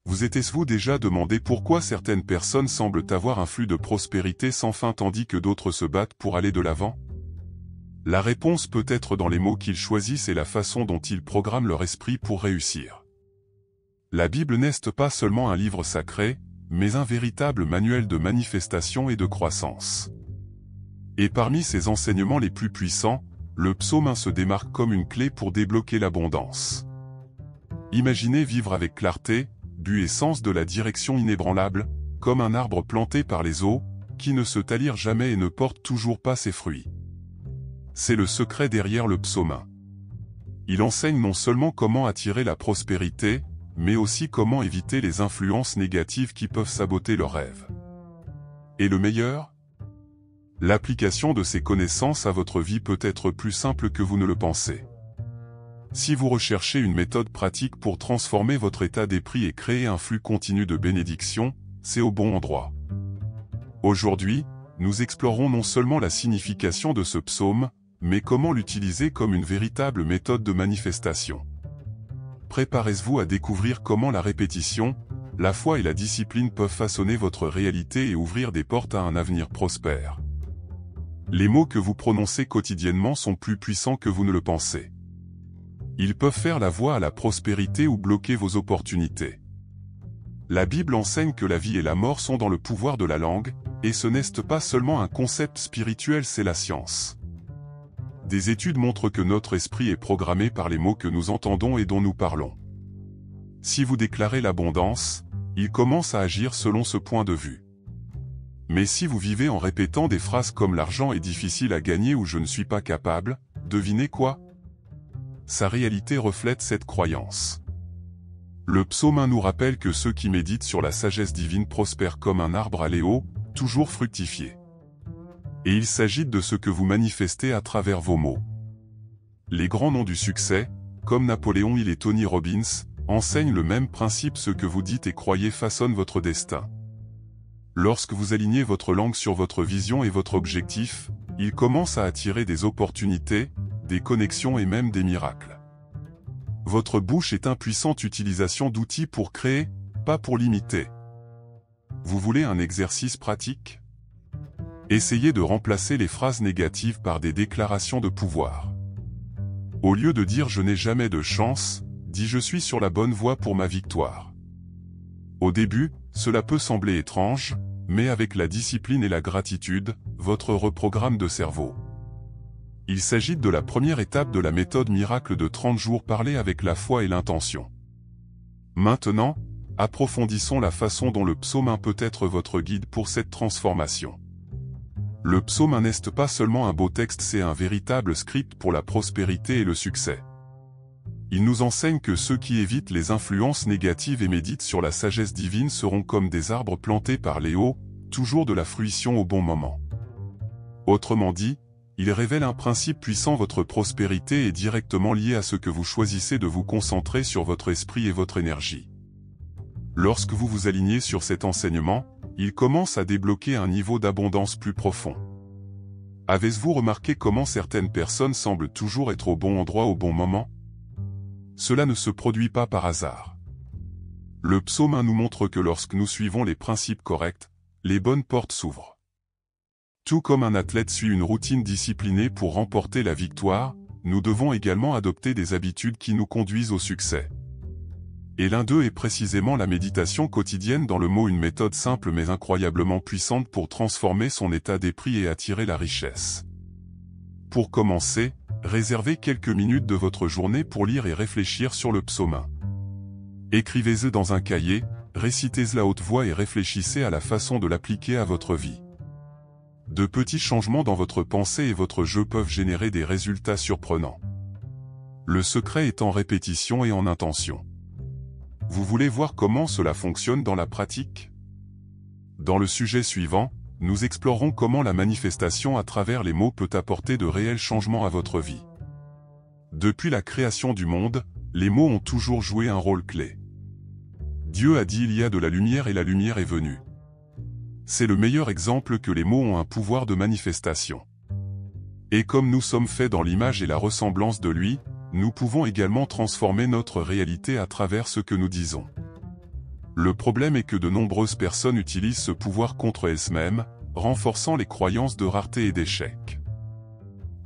Vous êtes-vous déjà demandé pourquoi certaines personnes semblent avoir un flux de prospérité sans fin tandis que d'autres se battent pour aller de l'avant? La réponse peut être dans les mots qu'ils choisissent et la façon dont ils programment leur esprit pour réussir. La Bible n'est pas seulement un livre sacré, mais un véritable manuel de manifestation et de croissance. Et parmi ses enseignements les plus puissants, le psaume 1 se démarque comme une clé pour débloquer l'abondance. Imaginez vivre avec clarté, but et sens de la direction inébranlable, comme un arbre planté par les eaux, qui ne se talir jamais et ne porte toujours pas ses fruits. C'est le secret derrière le psaume 1. Il enseigne non seulement comment attirer la prospérité, mais aussi comment éviter les influences négatives qui peuvent saboter leurs rêves. Et le meilleur? L'application de ces connaissances à votre vie peut être plus simple que vous ne le pensez. Si vous recherchez une méthode pratique pour transformer votre état d'esprit et créer un flux continu de bénédictions, c'est au bon endroit. Aujourd'hui, nous explorons non seulement la signification de ce psaume, mais comment l'utiliser comme une véritable méthode de manifestation. Préparez-vous à découvrir comment la répétition, la foi et la discipline peuvent façonner votre réalité et ouvrir des portes à un avenir prospère. Les mots que vous prononcez quotidiennement sont plus puissants que vous ne le pensez. Ils peuvent faire la voie à la prospérité ou bloquer vos opportunités. La Bible enseigne que la vie et la mort sont dans le pouvoir de la langue, et ce n'est pas seulement un concept spirituel, c'est la science. Des études montrent que notre esprit est programmé par les mots que nous entendons et dont nous parlons. Si vous déclarez l'abondance, il commence à agir selon ce point de vue. Mais si vous vivez en répétant des phrases comme « l'argent est difficile à gagner » ou « je ne suis pas capable », devinez quoi? Sa réalité reflète cette croyance. Le psaume 1 nous rappelle que ceux qui méditent sur la sagesse divine prospèrent comme un arbre à haut, toujours fructifié. Et il s'agit de ce que vous manifestez à travers vos mots. Les grands noms du succès, comme Napoléon Hill et Tony Robbins, enseignent le même principe: ce que vous dites et croyez façonne votre destin. Lorsque vous alignez votre langue sur votre vision et votre objectif, il commence à attirer des opportunités, des connexions et même des miracles. Votre bouche est une puissante utilisation d'outils pour créer, pas pour limiter. Vous voulez un exercice pratique? Essayez de remplacer les phrases négatives par des déclarations de pouvoir. Au lieu de dire « je n'ai jamais de chance », dis « je suis sur la bonne voie pour ma victoire ». Au début, cela peut sembler étrange, mais avec la discipline et la gratitude, votre reprogramme de cerveau. Il s'agit de la première étape de la méthode miracle de 30 jours parlée avec la foi et l'intention. Maintenant, approfondissons la façon dont le psaume 1 peut être votre guide pour cette transformation. Le psaume 1 n'est pas seulement un beau texte, c'est un véritable script pour la prospérité et le succès. Il nous enseigne que ceux qui évitent les influences négatives et méditent sur la sagesse divine seront comme des arbres plantés par les eaux, toujours de la fruition au bon moment. Autrement dit, il révèle un principe puissant: votre prospérité est directement liée à ce que vous choisissez de vous concentrer sur votre esprit et votre énergie. Lorsque vous vous alignez sur cet enseignement, il commence à débloquer un niveau d'abondance plus profond. Avez-vous remarqué comment certaines personnes semblent toujours être au bon endroit au bon moment? Cela ne se produit pas par hasard. Le psaume 1 nous montre que lorsque nous suivons les principes corrects, les bonnes portes s'ouvrent. Tout comme un athlète suit une routine disciplinée pour remporter la victoire, nous devons également adopter des habitudes qui nous conduisent au succès. Et l'un d'eux est précisément la méditation quotidienne, dans le mot une méthode simple mais incroyablement puissante pour transformer son état d'esprit et attirer la richesse. Pour commencer, réservez quelques minutes de votre journée pour lire et réfléchir sur le psaume 1. Écrivez-le dans un cahier, récitez-le à haute voix et réfléchissez à la façon de l'appliquer à votre vie. De petits changements dans votre pensée et votre jeu peuvent générer des résultats surprenants. Le secret est en répétition et en intention. Vous voulez voir comment cela fonctionne dans la pratique? Dans le sujet suivant, nous explorerons comment la manifestation à travers les mots peut apporter de réels changements à votre vie. Depuis la création du monde, les mots ont toujours joué un rôle clé. Dieu a dit il y a de la lumière et la lumière est venue. C'est le meilleur exemple que les mots ont un pouvoir de manifestation. Et comme nous sommes faits dans l'image et la ressemblance de lui, nous pouvons également transformer notre réalité à travers ce que nous disons. Le problème est que de nombreuses personnes utilisent ce pouvoir contre elles-mêmes, renforçant les croyances de rareté et d'échec.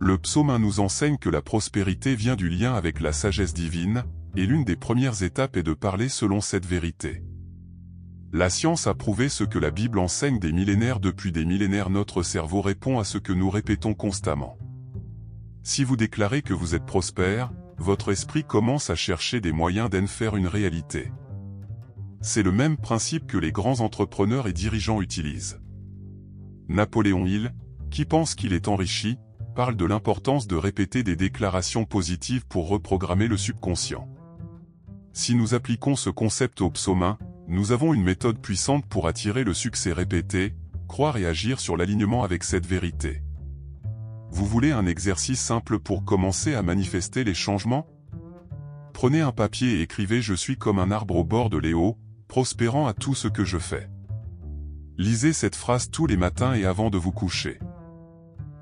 Le psaume 1 nous enseigne que la prospérité vient du lien avec la sagesse divine, et l'une des premières étapes est de parler selon cette vérité. La science a prouvé ce que la Bible enseigne des millénaires. Depuis des millénaires, notre cerveau répond à ce que nous répétons constamment. Si vous déclarez que vous êtes prospère, votre esprit commence à chercher des moyens d'en faire une réalité. C'est le même principe que les grands entrepreneurs et dirigeants utilisent. Napoléon Hill, qui pense qu'il est enrichi, parle de l'importance de répéter des déclarations positives pour reprogrammer le subconscient. Si nous appliquons ce concept au psaume 1, nous avons une méthode puissante pour attirer le succès. Répéter, croire et agir sur l'alignement avec cette vérité. Vous voulez un exercice simple pour commencer à manifester les changements? Prenez un papier et écrivez « Je suis comme un arbre au bord de l'Éau, prospérant à tout ce que je fais ». Lisez cette phrase tous les matins et avant de vous coucher.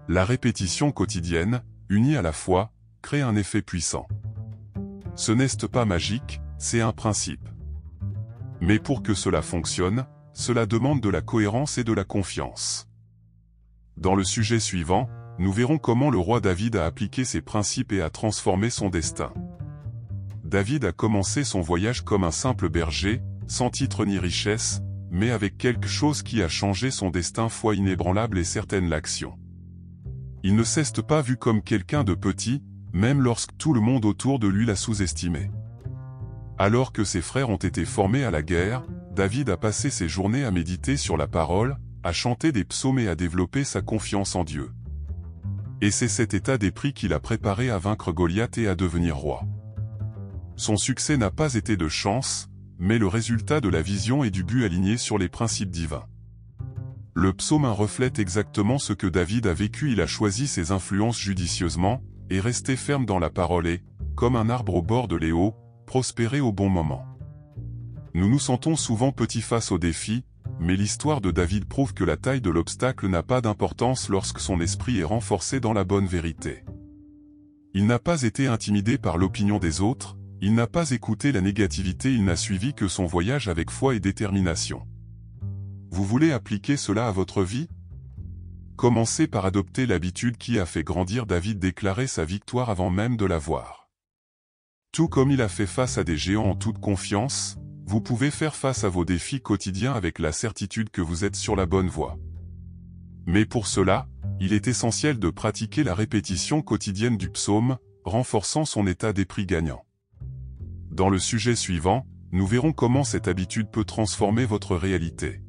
La répétition quotidienne, unie à la foi, crée un effet puissant. Ce n'est pas magique, c'est un principe. Mais pour que cela fonctionne, cela demande de la cohérence et de la confiance. Dans le sujet suivant, nous verrons comment le roi David a appliqué ces principes et a transformé son destin. David a commencé son voyage comme un simple berger, sans titre ni richesse, mais avec quelque chose qui a changé son destin, foi inébranlable et certaine l'action. Il ne s'est pas vu comme quelqu'un de petit, même lorsque tout le monde autour de lui l'a sous-estimé. Alors que ses frères ont été formés à la guerre, David a passé ses journées à méditer sur la parole, à chanter des psaumes et à développer sa confiance en Dieu. Et c'est cet état d'esprit qui l'a préparé à vaincre Goliath et à devenir roi. Son succès n'a pas été de chance, mais le résultat de la vision et du but aligné sur les principes divins. Le psaume 1 reflète exactement ce que David a vécu. Il a choisi ses influences judicieusement, et resté ferme dans la parole et, comme un arbre au bord de l'Éau, prospérer au bon moment. Nous nous sentons souvent petits face aux défis, mais l'histoire de David prouve que la taille de l'obstacle n'a pas d'importance lorsque son esprit est renforcé dans la bonne vérité. Il n'a pas été intimidé par l'opinion des autres, il n'a pas écouté la négativité, il n'a suivi que son voyage avec foi et détermination. Vous voulez appliquer cela à votre vie? Commencez par adopter l'habitude qui a fait grandir David, déclarer sa victoire avant même de la voir. Tout comme il a fait face à des géants en toute confiance, vous pouvez faire face à vos défis quotidiens avec la certitude que vous êtes sur la bonne voie. Mais pour cela, il est essentiel de pratiquer la répétition quotidienne du psaume, renforçant son état d'esprit gagnant. Dans le sujet suivant, nous verrons comment cette habitude peut transformer votre réalité.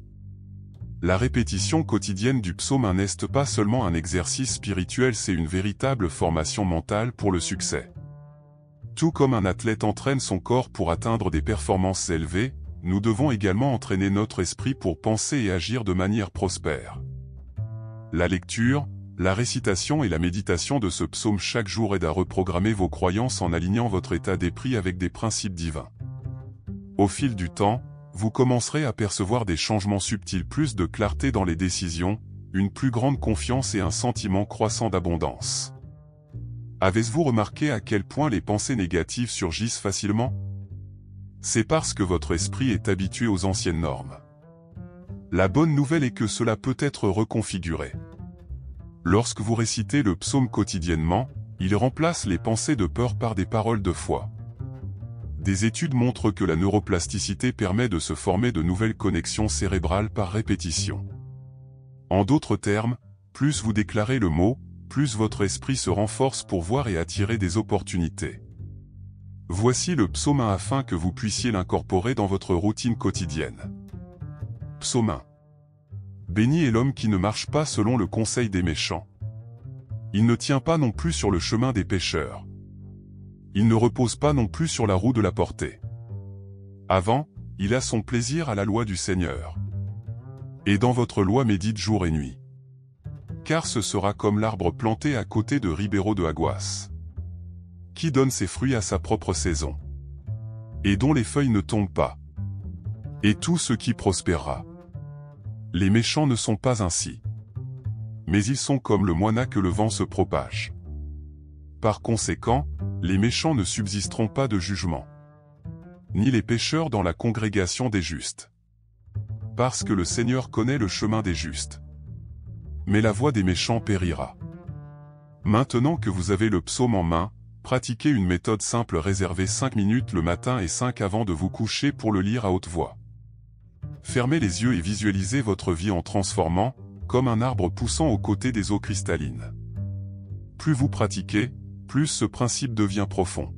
La répétition quotidienne du psaume 1 n'est pas seulement un exercice spirituel, c'est une véritable formation mentale pour le succès. Tout comme un athlète entraîne son corps pour atteindre des performances élevées, nous devons également entraîner notre esprit pour penser et agir de manière prospère. La lecture, la récitation et la méditation de ce psaume chaque jour aident à reprogrammer vos croyances en alignant votre état d'esprit avec des principes divins. Au fil du temps, vous commencerez à percevoir des changements subtils, plus de clarté dans les décisions, une plus grande confiance et un sentiment croissant d'abondance. Avez-vous remarqué à quel point les pensées négatives surgissent facilement? C'est parce que votre esprit est habitué aux anciennes normes. La bonne nouvelle est que cela peut être reconfiguré. Lorsque vous récitez le psaume quotidiennement, il remplace les pensées de peur par des paroles de foi. Des études montrent que la neuroplasticité permet de se former de nouvelles connexions cérébrales par répétition. En d'autres termes, plus vous déclarez le mot, plus votre esprit se renforce pour voir et attirer des opportunités. Voici le psaume 1 afin que vous puissiez l'incorporer dans votre routine quotidienne. Psaume 1. Béni est l'homme qui ne marche pas selon le conseil des méchants. Il ne tient pas non plus sur le chemin des pécheurs. Il ne repose pas non plus sur la roue de la portée. Avant, il a son plaisir à la loi du Seigneur. Et dans votre loi médite jour et nuit. Car ce sera comme l'arbre planté à côté de Ribeiro de Aguas, qui donne ses fruits à sa propre saison, et dont les feuilles ne tombent pas. Et tout ce qui prospérera. Les méchants ne sont pas ainsi. Mais ils sont comme le moina que le vent se propage. Par conséquent, les méchants ne subsisteront pas de jugement. ni les pécheurs dans la congrégation des justes. Parce que le Seigneur connaît le chemin des justes. Mais la voie des méchants périra. Maintenant que vous avez le psaume en main, pratiquez une méthode simple, réservez 5 minutes le matin et 5 avant de vous coucher pour le lire à haute voix. Fermez les yeux et visualisez votre vie en transformant, comme un arbre poussant aux côtés des eaux cristallines. Plus vous pratiquez, plus ce principe devient profond.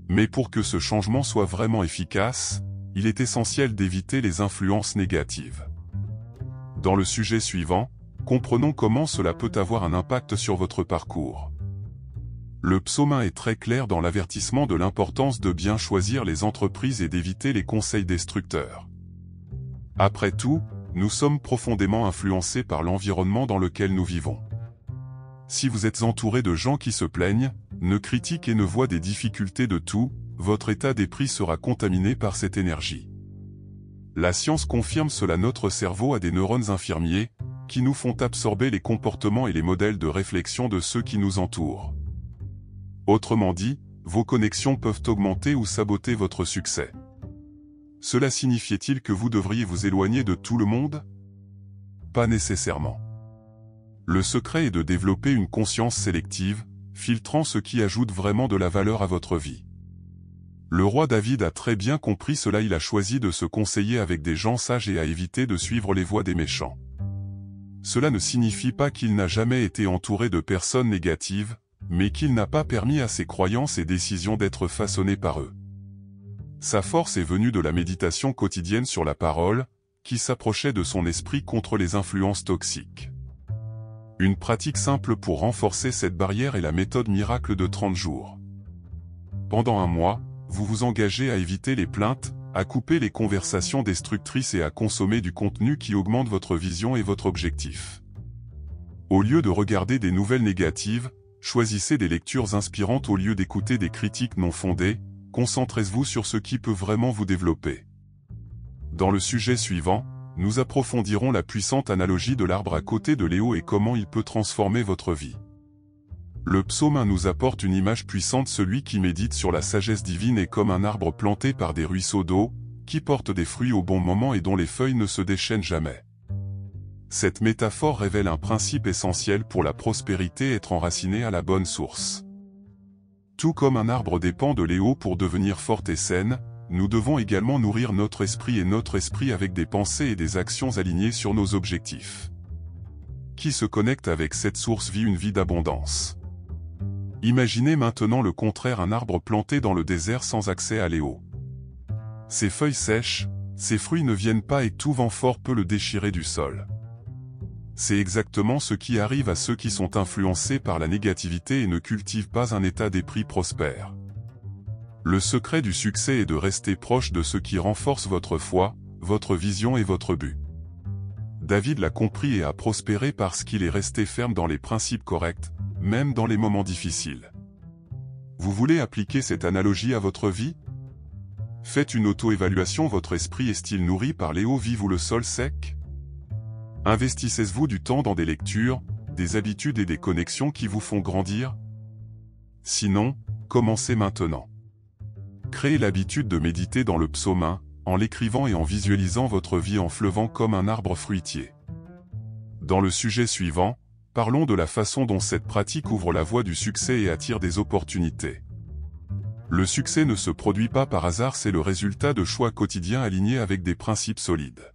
Mais pour que ce changement soit vraiment efficace, il est essentiel d'éviter les influences négatives. Dans le sujet suivant, comprenons comment cela peut avoir un impact sur votre parcours. Le psaume 1 est très clair dans l'avertissement de l'importance de bien choisir les entreprises et d'éviter les conseils destructeurs. Après tout, nous sommes profondément influencés par l'environnement dans lequel nous vivons. Si vous êtes entouré de gens qui se plaignent, ne critiquent et ne voient des difficultés de tout, votre état d'esprit sera contaminé par cette énergie. La science confirme cela, notre cerveau a des neurones infirmiers, qui nous font absorber les comportements et les modèles de réflexion de ceux qui nous entourent. Autrement dit, vos connexions peuvent augmenter ou saboter votre succès. Cela signifie-t-il que vous devriez vous éloigner de tout le monde? Pas nécessairement. Le secret est de développer une conscience sélective, filtrant ce qui ajoute vraiment de la valeur à votre vie. Le roi David a très bien compris cela, il a choisi de se conseiller avec des gens sages et a évité de suivre les voies des méchants. Cela ne signifie pas qu'il n'a jamais été entouré de personnes négatives, mais qu'il n'a pas permis à ses croyances et décisions d'être façonnées par eux. Sa force est venue de la méditation quotidienne sur la parole, qui s'approchait de son esprit contre les influences toxiques. Une pratique simple pour renforcer cette barrière est la méthode miracle de 30 jours. Pendant un mois, vous vous engagez à éviter les plaintes, à couper les conversations destructrices et à consommer du contenu qui augmente votre vision et votre objectif. Au lieu de regarder des nouvelles négatives, choisissez des lectures inspirantes au lieu d'écouter des critiques non fondées, concentrez-vous sur ce qui peut vraiment vous développer. Dans le sujet suivant, nous approfondirons la puissante analogie de l'arbre à côté de Léo et comment il peut transformer votre vie. Le psaume 1 nous apporte une image puissante, celui qui médite sur la sagesse divine est comme un arbre planté par des ruisseaux d'eau, qui porte des fruits au bon moment et dont les feuilles ne se déchaînent jamais. Cette métaphore révèle un principe essentiel pour la prospérité, être enraciné à la bonne source. Tout comme un arbre dépend de l'eau pour devenir forte et saine, nous devons également nourrir notre esprit avec des pensées et des actions alignées sur nos objectifs. Qui se connecte avec cette source vit une vie d'abondance. Imaginez maintenant le contraire, un arbre planté dans le désert sans accès à l'eau. Ses feuilles sèches, ses fruits ne viennent pas et tout vent fort peut le déchirer du sol. C'est exactement ce qui arrive à ceux qui sont influencés par la négativité et ne cultivent pas un état d'esprit prospère. Le secret du succès est de rester proche de ce qui renforce votre foi, votre vision et votre but. David l'a compris et a prospéré parce qu'il est resté ferme dans les principes corrects, même dans les moments difficiles. Vous voulez appliquer cette analogie à votre vie? Faites une auto-évaluation, votre esprit est-il nourri par les eaux vives ou le sol sec? Investissez-vous du temps dans des lectures, des habitudes et des connexions qui vous font grandir? Sinon, commencez maintenant. Créez l'habitude de méditer dans le psaume 1, en l'écrivant et en visualisant votre vie en fleuvant comme un arbre fruitier. Dans le sujet suivant, parlons de la façon dont cette pratique ouvre la voie du succès et attire des opportunités. Le succès ne se produit pas par hasard, c'est le résultat de choix quotidiens alignés avec des principes solides.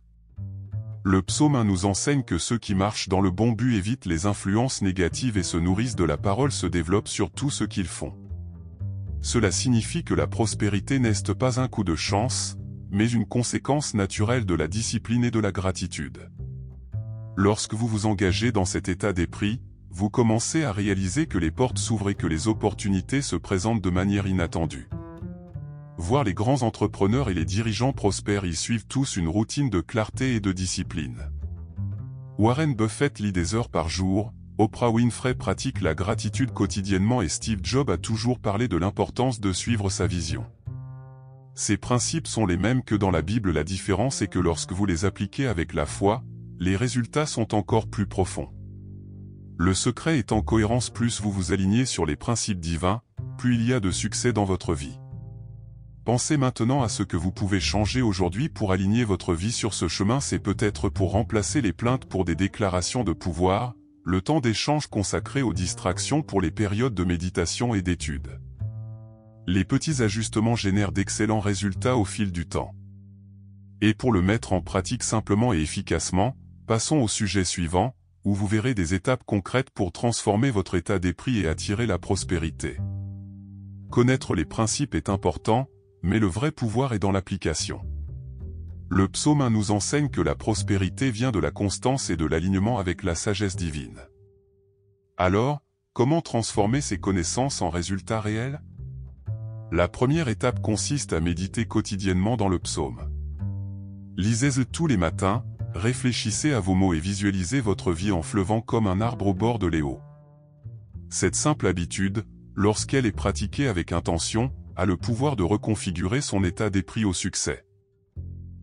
Le psaume 1 nous enseigne que ceux qui marchent dans le bon but évitent les influences négatives et se nourrissent de la parole se développent sur tout ce qu'ils font. Cela signifie que la prospérité n'est pas un coup de chance, mais une conséquence naturelle de la discipline et de la gratitude. Lorsque vous vous engagez dans cet état d'esprit, vous commencez à réaliser que les portes s'ouvrent et que les opportunités se présentent de manière inattendue. Voir les grands entrepreneurs et les dirigeants prospères, ils suivent tous une routine de clarté et de discipline. Warren Buffett lit des heures par jour, Oprah Winfrey pratique la gratitude quotidiennement et Steve Jobs a toujours parlé de l'importance de suivre sa vision. Ces principes sont les mêmes que dans la Bible, la différence est que lorsque vous les appliquez avec la foi, les résultats sont encore plus profonds. Le secret est en cohérence, plus vous vous alignez sur les principes divins, plus il y a de succès dans votre vie. Pensez maintenant à ce que vous pouvez changer aujourd'hui pour aligner votre vie sur ce chemin. C'est peut-être pour remplacer les plaintes pour des déclarations de pouvoir, le temps d'échange consacré aux distractions pour les périodes de méditation et d'études. Les petits ajustements génèrent d'excellents résultats au fil du temps. Et pour le mettre en pratique simplement et efficacement, passons au sujet suivant, où vous verrez des étapes concrètes pour transformer votre état d'esprit et attirer la prospérité. Connaître les principes est important, mais le vrai pouvoir est dans l'application. Le psaume 1 nous enseigne que la prospérité vient de la constance et de l'alignement avec la sagesse divine. Alors, comment transformer ces connaissances en résultats réels? La première étape consiste à méditer quotidiennement dans le psaume. Lisez-le tous les matins, réfléchissez à vos mots et visualisez votre vie en fleuvant comme un arbre au bord de l'Éau. Cette simple habitude, lorsqu'elle est pratiquée avec intention, a le pouvoir de reconfigurer son état d'esprit au succès.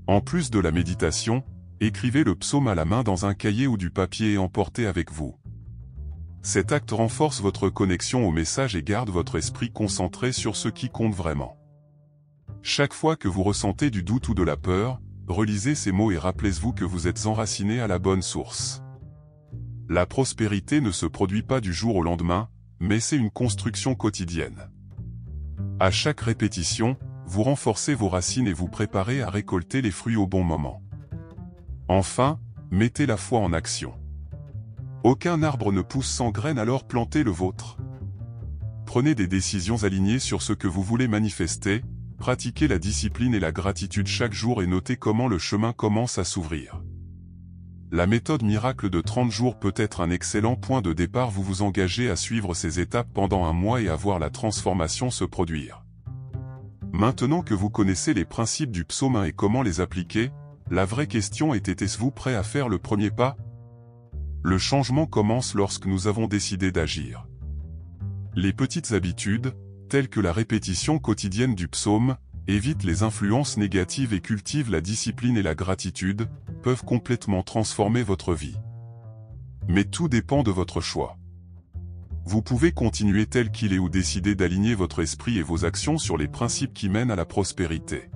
En plus de la méditation, écrivez le psaume à la main dans un cahier ou du papier et emportez avec vous. Cet acte renforce votre connexion au message et garde votre esprit concentré sur ce qui compte vraiment. Chaque fois que vous ressentez du doute ou de la peur, relisez ces mots et rappelez-vous que vous êtes enraciné à la bonne source. La prospérité ne se produit pas du jour au lendemain, mais c'est une construction quotidienne. À chaque répétition, vous renforcez vos racines et vous préparez à récolter les fruits au bon moment. Enfin, mettez la foi en action. Aucun arbre ne pousse sans graines, alors plantez le vôtre. Prenez des décisions alignées sur ce que vous voulez manifester, pratiquez la discipline et la gratitude chaque jour et notez comment le chemin commence à s'ouvrir. La méthode miracle de 30 jours peut être un excellent point de départ. Vous vous engagez à suivre ces étapes pendant un mois et à voir la transformation se produire. Maintenant que vous connaissez les principes du psaume 1 et comment les appliquer, la vraie question est: êtes-vous prêt à faire le premier pas? Le changement commence lorsque nous avons décidé d'agir. Les petites habitudes, telles que la répétition quotidienne du psaume, évitent les influences négatives et cultivent la discipline et la gratitude, peuvent complètement transformer votre vie. Mais tout dépend de votre choix. Vous pouvez continuer tel qu'il est ou décider d'aligner votre esprit et vos actions sur les principes qui mènent à la prospérité.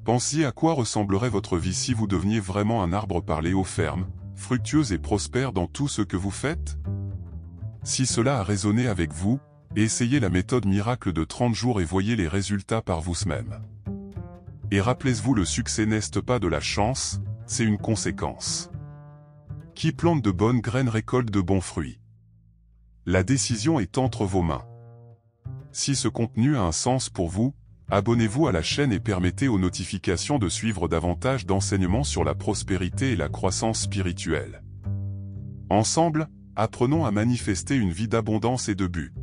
Pensez à quoi ressemblerait votre vie si vous deveniez vraiment un arbre par les hauts fermes, fructueux et prospère dans tout ce que vous faites? Si cela a résonné avec vous, essayez la méthode miracle de 30 jours et voyez les résultats par vous-même. Et rappelez-vous, le succès n'est pas de la chance, c'est une conséquence. Qui plante de bonnes graines récolte de bons fruits. La décision est entre vos mains. Si ce contenu a un sens pour vous, abonnez-vous à la chaîne et permettez aux notifications de suivre davantage d'enseignements sur la prospérité et la croissance spirituelle. Ensemble, apprenons à manifester une vie d'abondance et de but.